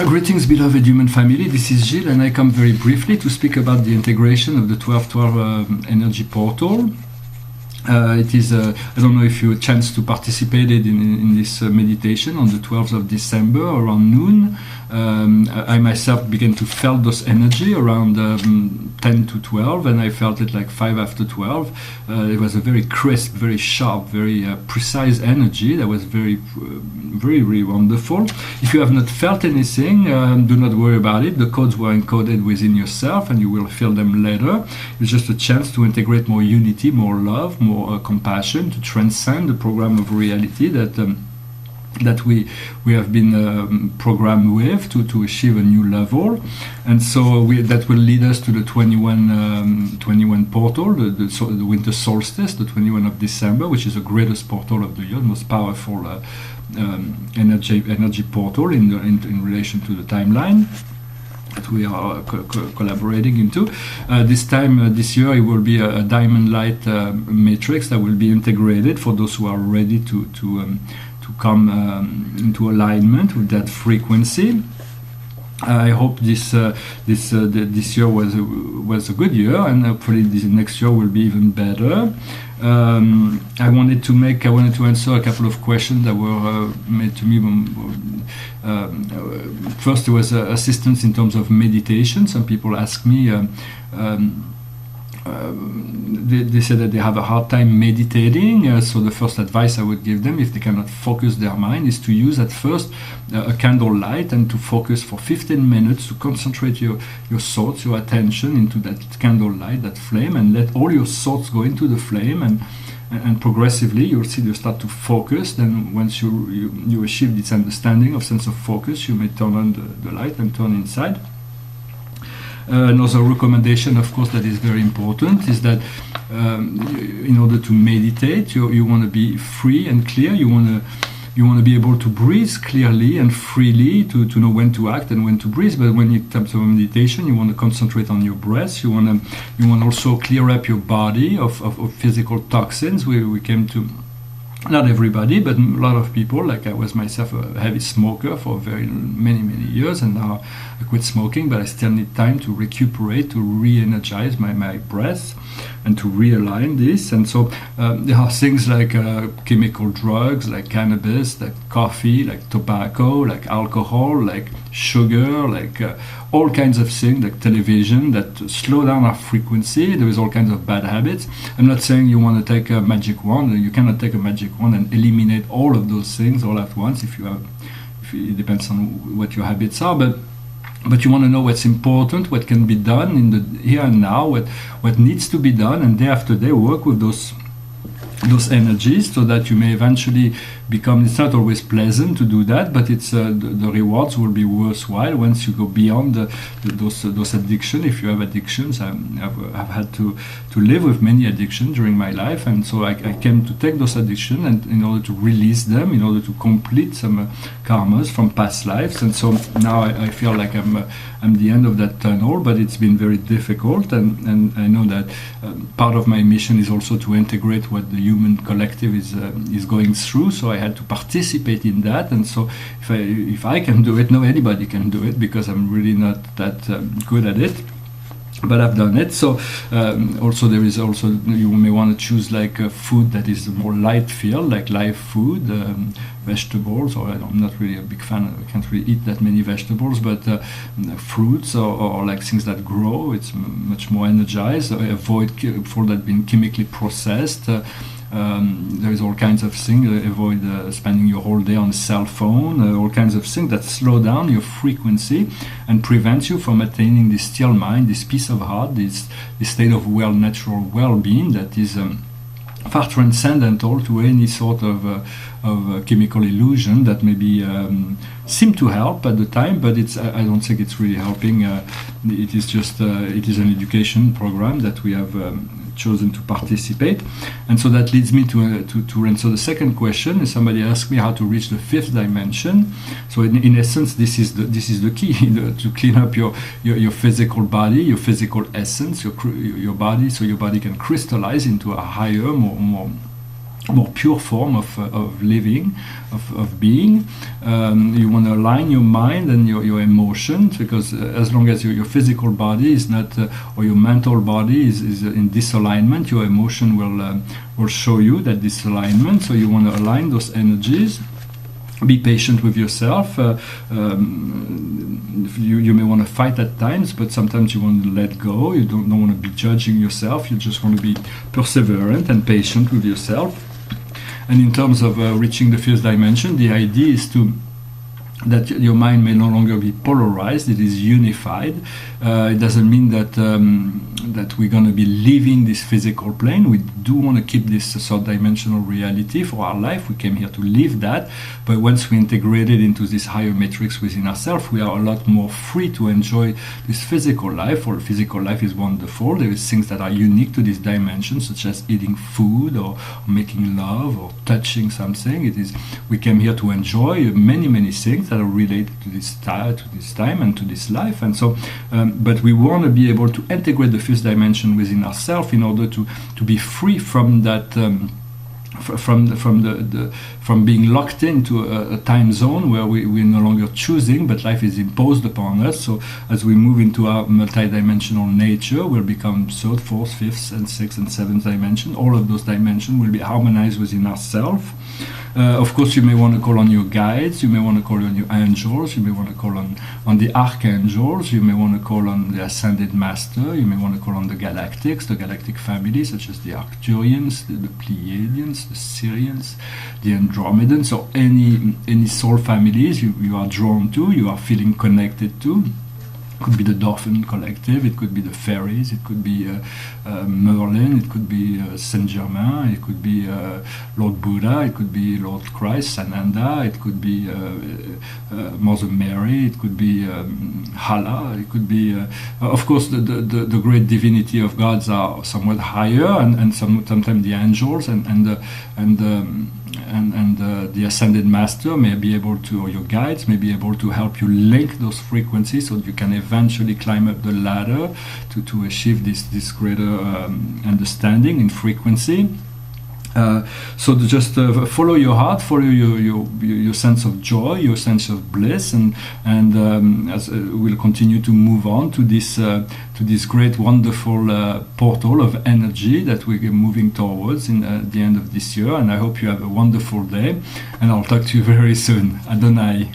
Greetings, beloved human family. This is Gilles, and I come very briefly to speak about the integration of the 1212 energy portal. It is, I don't know if you had a chance to participate in this meditation on the 12th of December around noon. I myself began to feel those energy around 10 to 12, and I felt it like 5 after 12. It was a very crisp, very sharp, very precise energy that was very, really wonderful. If you have not felt anything, do not worry about it. The codes were encoded within yourself, and you will feel them later. It's just a chance to integrate more unity, more love, more compassion, to transcend the program of reality that we have been programmed with to achieve a new level. And so that will lead us to the 21 portal, the winter solstice, the 21 of December, which is the greatest portal of the year, the most powerful energy portal in relation to the timeline that we are collaborating into. This year, it will be a diamond light matrix that will be integrated for those who are ready to come into alignment with that frequency. I hope this year was a good year, and hopefully this next year will be even better. I wanted to answer a couple of questions that were made to me. First, there was assistance in terms of meditation. Some people ask me. They say that they have a hard time meditating, so the first advice I would give them, if they cannot focus their mind, is to use at first a candle light and to focus for 15 minutes, to concentrate your thoughts, your attention into that candle light, that flame, and let all your thoughts go into the flame, and progressively you'll see you start to focus. Then once you achieve this understanding of sense of focus, you may turn on the light and turn inside. Another recommendation, of course, that is very important is that in order to meditate, you want to be free and clear. You want to be able to breathe clearly and freely, to know when to act and when to breathe. But when it comes to meditation, you want to concentrate on your breath. You want to also clear up your body of physical toxins. We came to, not everybody, but a lot of people, like I was myself a heavy smoker for very many years, and now I quit smoking, but I still need time to recuperate, to re-energize my breath and to realign this. And so there are things like chemical drugs, like cannabis, like coffee, like tobacco, like alcohol, like sugar, like all kinds of things, like television, that slow down our frequency. There is all kinds of bad habits. I'm not saying you want to take a magic wand. You cannot take a magic wand and eliminate all of those things all at once. If it depends on what your habits are, but you want to know what's important, what can be done in the here and now, what needs to be done, and day after day work with those energies, so that you may eventually become. It's not always pleasant to do that, but it's the rewards will be worthwhile once you go beyond those addictions. If you have addictions, I've had to live with many addictions during my life, and so I came to take those addictions and in order to release them, in order to complete some karmas from past lives. And so now I feel like I'm the end of that tunnel, but it's been very difficult, and I know that part of my mission is also to integrate what the human collective is going through. So I had to participate in that, and so if I can do it, no, anybody can do it, because I'm really not that good at it. But I've done it. So also there is also, you may want to choose like a food that is more light filled, like live food, vegetables, or I'm not really a big fan, I can't really eat that many vegetables, but fruits or like things that grow, it's much more energized. Avoid food that been chemically processed. There is all kinds of things. Avoid spending your whole day on a cell phone. All kinds of things that slow down your frequency and prevent you from attaining this still mind, this peace of heart, this state of natural well-being that is far transcendental to any sort of chemical illusion that maybe seem to help at the time, but I don't think it's really helping. It is just it is an education program that we have chosen to participate. And so that leads me to answer the second question. Somebody asked me how to reach the fifth dimension. So in essence, this is the key to clean up your physical body, your physical essence, your body, so your body can crystallize into a higher, more more pure form of living, of being. You want to align your mind and your emotions, because as long as your physical body is not, or your mental body is in disalignment, your emotion will show you that disalignment. So you want to align those energies. Be patient with yourself. You may want to fight at times, but sometimes you want to let go. You don't want to be judging yourself. You just want to be perseverant and patient with yourself. And in terms of reaching the fifth dimension, the idea is that your mind may no longer be polarized; it is unified. It doesn't mean that that we're going to be leaving this physical plane. We do want to keep this third dimensional reality for our life. We came here to live that, but once we integrate it into this higher matrix within ourselves, we are a lot more free to enjoy this physical life. Or physical life is wonderful. There is things that are unique to this dimension, such as eating food or making love or touching something. We came here to enjoy many things that are related to this time and to this life. And so but we want to be able to integrate the fifth dimension within ourselves in order to be free from that from being locked into a time zone where we're no longer choosing, but life is imposed upon us. So as we move into our multidimensional nature, we'll become third, fourth, fifth, and sixth and seventh dimension. All of those dimensions will be harmonized within ourselves. Of course, you may want to call on your guides, you may want to call on your angels, you may want to call on the archangels, you may want to call on the ascended master, you may want to call on the galactic family, such as the Arcturians, the Pleiadians, the Sirians, the Andromedans, or any soul families you are drawn to, you are feeling connected to. It could be the Dolphin Collective, it could be the fairies, it could be Merlin, it could be Saint Germain, it could be Lord Buddha, it could be Lord Christ, Sananda, it could be Mother Mary, it could be Allah, it could be, of course, the great divinity of gods are somewhat higher, and sometimes the angels and the ascended master may be able to, or your guides may be able to help you link those frequencies so that you can eventually climb up the ladder to achieve this greater understanding in frequency. So just follow your heart, follow your sense of joy, your sense of bliss, and as we'll continue to move on to this great, wonderful portal of energy that we're moving towards in the end of this year. And I hope you have a wonderful day, and I'll talk to you very soon. Adonai.